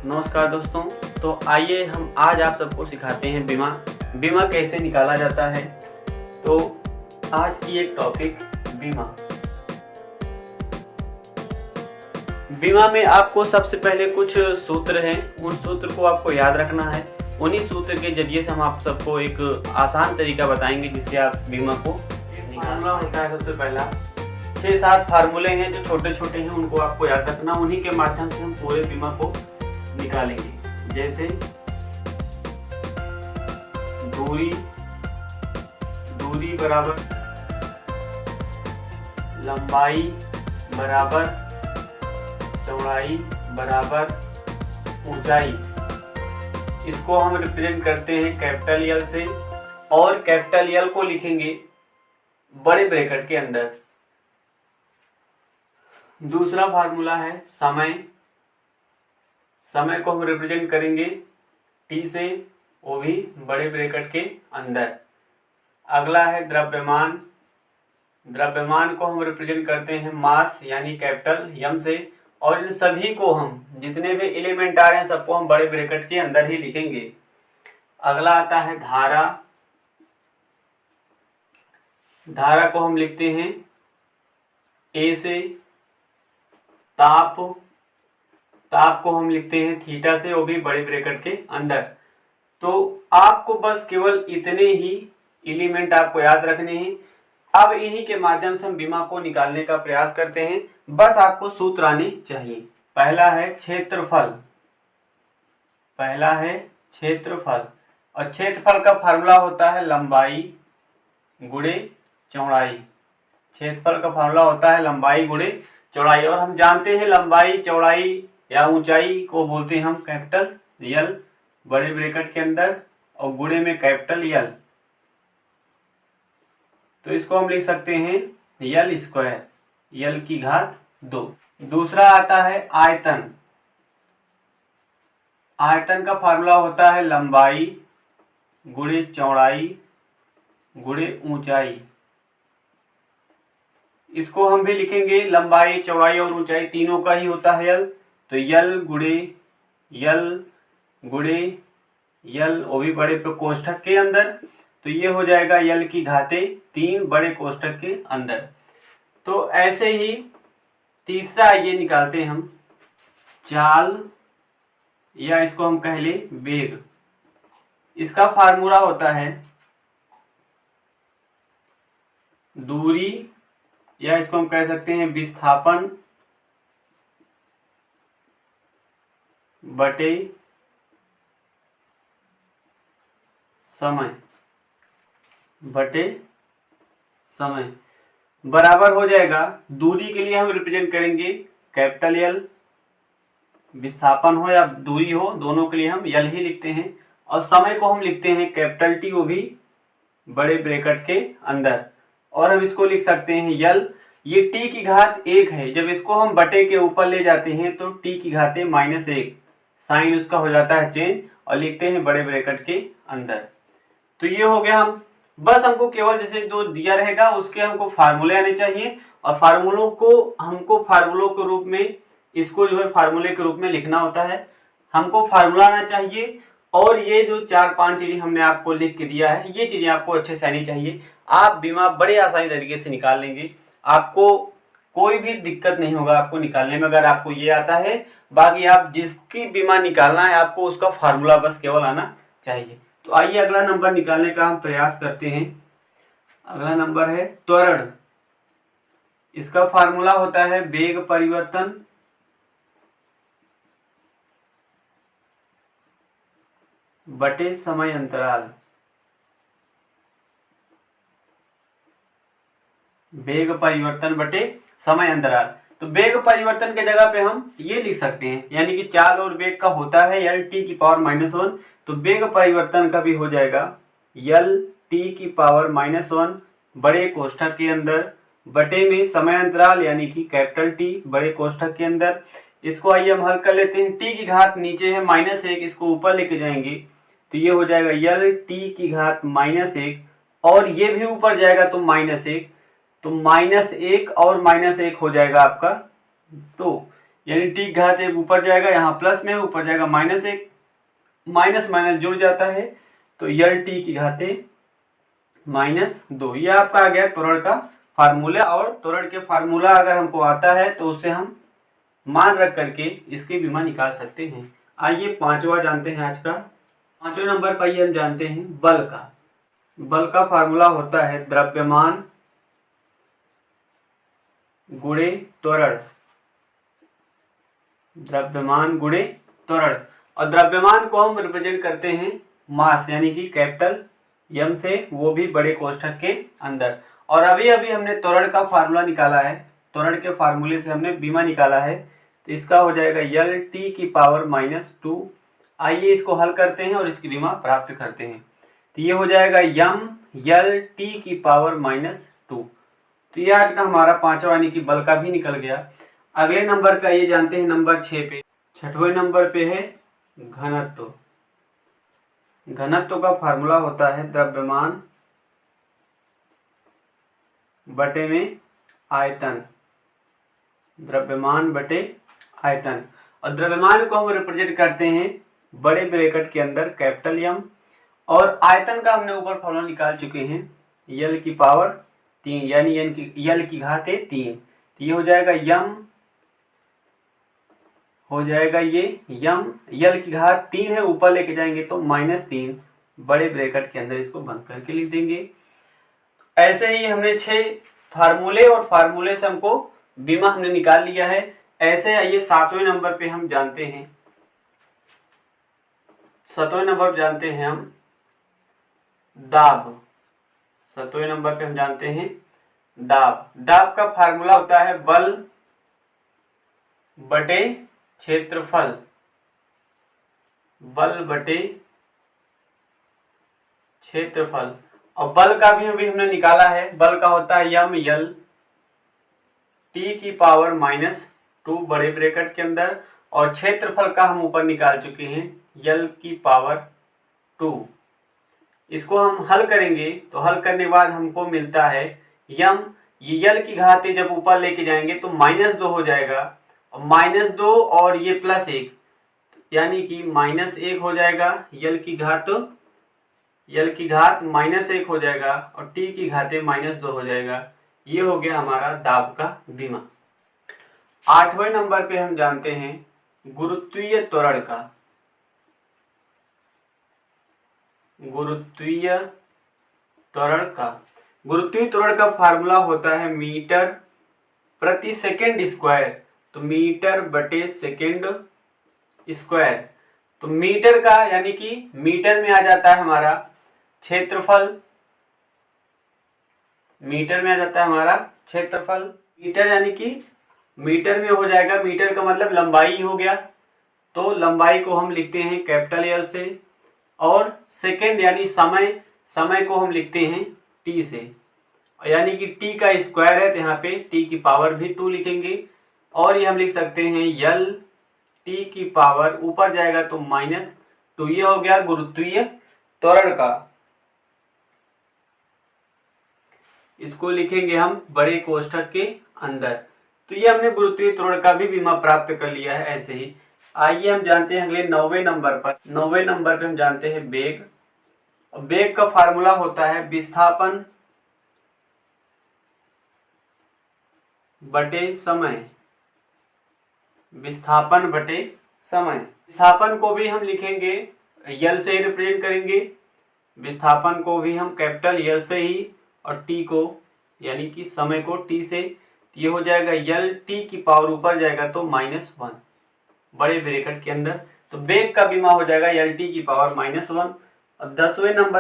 नमस्कार दोस्तों। तो आइए हम आज आप सबको सिखाते हैं बीमा कैसे निकाला जाता है। तो आज की एक टॉपिक बीमा में आपको सबसे पहले कुछ सूत्र हैं, उन सूत्र को आपको याद रखना है। उन्हीं सूत्र के जरिए से हम आप सबको एक आसान तरीका बताएंगे जिससे आप बीमा को निकालना होता है। सबसे पहला 6-7 फार्मूले हैं जो छोटे छोटे हैं, उनको आपको याद रखना। उन्हीं के माध्यम से हम पूरे बीमा को निकालेंगे। जैसे दूरी बराबर लंबाई बराबर चौड़ाई बराबर ऊंचाई। इसको हम रिप्रेजेंट करते हैं कैपिटल यल से, और कैपिटल यल को लिखेंगे बड़े ब्रैकेट के अंदर। दूसरा फार्मूला है समय को हम रिप्रेजेंट करेंगे टी से, वो भी बड़े ब्रैकेट के अंदर। अगला है द्रव्यमान को हम रिप्रेजेंट करते हैं मास यानी कैपिटल एम से, और इन सभी को हम जितने भी एलिमेंट आ रहे हैं सबको हम बड़े ब्रैकेट के अंदर ही लिखेंगे। अगला आता है धारा को हम लिखते हैं ए से। ताप को हम लिखते हैं थीटा से, वो भी बड़े ब्रैकेट के अंदर। तो आपको बस केवल इतने ही एलिमेंट आपको याद रखने हैं। अब इन्हीं के माध्यम से हम बीमा को निकालने का प्रयास करते हैं। बस आपको सूत्र आने चाहिए। पहला है क्षेत्रफल, और क्षेत्रफल का फार्मूला होता है लंबाई गुणे चौड़ाई। क्षेत्रफल का फार्मूला होता है लंबाई गुणे चौड़ाई, और हम जानते हैं लंबाई चौड़ाई या ऊंचाई को बोलते हैं हम कैपिटल यल बड़े ब्रैकेट के अंदर, और गुणे में कैपिटल यल। तो इसको हम लिख सकते हैं यल स्क्वायर, यल की घात 2। दूसरा आता है आयतन का फार्मूला होता है लंबाई गुणे चौड़ाई गुणे ऊंचाई। इसको हम भी लिखेंगे लंबाई चौड़ाई और ऊंचाई तीनों का ही होता है यल। तो यल गुणे यल, वो भी बड़े कोष्ठक के अंदर। तो ये हो जाएगा यल की घाते 3 बड़े कोष्ठक के अंदर। तो ऐसे ही तीसरा ये निकालते हैं हम चाल, या इसको हम कह ले वेग। इसका फार्मूला होता है दूरी, या इसको हम कह सकते हैं विस्थापन बटे समय बराबर हो जाएगा। दूरी के लिए हम रिप्रेजेंट करेंगे कैपिटल यल, विस्थापन हो या दूरी हो दोनों के लिए हम यल ही लिखते हैं, और समय को हम लिखते हैं कैपिटल टी, वो भी बड़े ब्रैकेट के अंदर। और हम इसको लिख सकते हैं यल। ये टी की घात 1 है, जब इसको हम बटे के ऊपर ले जाते हैं तो टी की घाते -1, साइन उसका हो जाता है चेंज, और लिखते हैं बड़े ब्रैकेट के अंदर। तो ये हो गया। हमको केवल जैसे जो दिया रहेगा उसके हमको फार्मूले आने चाहिए, और फार्मूलों के रूप में इसको जो है फार्मूले के रूप में लिखना होता है। हमको फार्मूला आना चाहिए, और ये जो 4-5 चीजें हमने आपको लिख के दिया है ये चीजें आपको अच्छे से आनी चाहिए। आप बीमा बड़े आसानी तरीके से निकाल लेंगे, आपको कोई भी दिक्कत नहीं होगा आपको निकालने में, अगर आपको ये आता है। बाकी आप जिसकी बीमा निकालना है आपको उसका फार्मूला बस केवल आना चाहिए। तो आइए अगला नंबर निकालने का हम प्रयास करते हैं। अगला नंबर है त्वरण। इसका फार्मूला होता है वेग परिवर्तन बटे समय अंतराल। वेग परिवर्तन बटे समय अंतराल। तो वेग परिवर्तन के जगह पे हम ये लिख सकते हैं, यानी कि चाल और वेग का होता है यल टी की पावर -1, तो वेग परिवर्तन का भी हो जाएगा यल टी की पावर -1 बड़े कोष्ठक के अंदर, बटे में समय अंतराल यानी कि कैपिटल टी बड़े कोष्ठक के अंदर। इसको आइए हम हल कर लेते हैं। टी की घात नीचे है -1, इसको ऊपर लेके जाएंगे तो ये हो जाएगा यल टी की घात -1, और ये भी ऊपर जाएगा तो -1, तो -1 और -1 हो जाएगा आपका 2। यानी टी घात 1 ऊपर जाएगा, यहाँ प्लस में ऊपर जाएगा -1, माइनस माइनस जुड़ जाता है तो यल टी की घाते -2। ये आपका आ गया त्वरण का फार्मूला। और त्वरण के फार्मूला अगर हमको आता है तो उसे हम मान रख करके इसकी विमा निकाल सकते हैं। आइए पांचवा जानते हैं आज का। पांचवें नंबर पर ये हम जानते हैं बल का। बल का फार्मूला होता है द्रव्यमान गुणे त्वरण। द्रव्यमान गुणे त्वरण। और द्रव्यमान को हम रिप्रेजेंट करते हैं मास यानी कि कैपिटल एम से, वो भी बड़े कोष्ठक के अंदर। और अभी अभी हमने त्वरण का फार्मूला निकाला है, त्वरण के फार्मूले से हमने बीमा निकाला है, तो इसका हो जाएगा यल टी की पावर -2। आइए इसको हल करते हैं और इसकी बीमा प्राप्त करते हैं। तो ये हो जाएगा यम यल टी की पावर -2। तो ये आज का हमारा पांचवा यानी कि बल का भी निकल गया। अगले नंबर पे आइए जानते हैं नंबर 6 पे। छठवें नंबर पे है घनत्व। घनत्व का फार्मूला होता है द्रव्यमान बटे में आयतन। द्रव्यमान बटे आयतन। और द्रव्यमान को हम रिप्रेजेंट करते हैं बड़े ब्रैकेट के अंदर कैपिटल एम। और आयतन का हमने ऊपर फॉर्मूला निकाल चुके हैं यल की पावर 3 यानी यल की घात 3। तो ये हो जाएगा यम, हो जाएगा ये यम यल की घात 3 है, ऊपर लेके जाएंगे तो -3 बड़े ब्रैकेट के अंदर इसको बंद करके लिख देंगे। ऐसे ही हमने 6 फार्मूले और फार्मूले से हमको बीमा हमने निकाल लिया है। ऐसे आइए 7वें नंबर पे हम जानते हैं, 7वें नंबर पे जानते हैं हम दाब। 7वें नंबर पे हम जानते हैं दाब। दाब का फार्मूला होता है बल बटे क्षेत्रफल। बल बटे क्षेत्रफल। और बल का भी अभी हमने निकाला है। बल का होता है यम यल टी की पावर -2 बड़े ब्रैकेट के अंदर। और क्षेत्रफल का हम ऊपर निकाल चुके हैं यल की पावर 2। इसको हम हल करेंगे तो हल करने के बाद हमको मिलता है यम, ये यल की घाते जब ऊपर लेके जाएंगे तो -2 हो जाएगा, और -2 और ये +1 यानी कि -1 हो जाएगा। यल की घात -1 हो जाएगा और टी की घाते -2 हो जाएगा। ये हो गया हमारा दाब का बीमा। 8वें नंबर पे हम जानते हैं गुरुत्वीय त्वरण का। गुरुत्वीय त्वरण का। गुरुत्वीय त्वरण का फार्मूला होता है मीटर प्रति सेकंड स्क्वायर। तो मीटर बटे सेकंड स्क्वायर। तो मीटर का यानी कि मीटर में आ जाता है हमारा क्षेत्रफल। मीटर में आ जाता है हमारा क्षेत्रफल। मीटर यानी कि मीटर में हो जाएगा, मीटर का मतलब लंबाई हो गया, तो लंबाई को हम लिखते हैं कैपिटल एल से। और सेकंड यानी समय, समय को हम लिखते हैं टी से, यानी कि टी का स्क्वायर है तो यहाँ पे टी की पावर भी 2 लिखेंगे। और ये हम लिख सकते हैं यल टी की पावर ऊपर जाएगा तो -2। ये हो गया गुरुत्वीय त्वरण का। इसको लिखेंगे हम बड़े कोष्ठक के अंदर। तो ये हमने गुरुत्वीय त्वरण का भी बीमा प्राप्त कर लिया है। ऐसे ही आइए हम जानते हैं अगले 9वें नंबर पर। 9वें नंबर पे हम जानते हैं वेग। और वेग का फार्मूला होता है विस्थापन बटे समय। विस्थापन बटे समय। विस्थापन को भी हम लिखेंगे यल से ही रिप्रेजेंट करेंगे। विस्थापन को भी हम कैपिटल यल से ही, और टी को यानी कि समय को टी से। ये हो जाएगा यल टी की पावर ऊपर जाएगा तो -1 बड़े ब्रैकेट के अंदर। तो वेग का बीमा हो जाएगा यल टी की पावर -1। और 10वें नंबर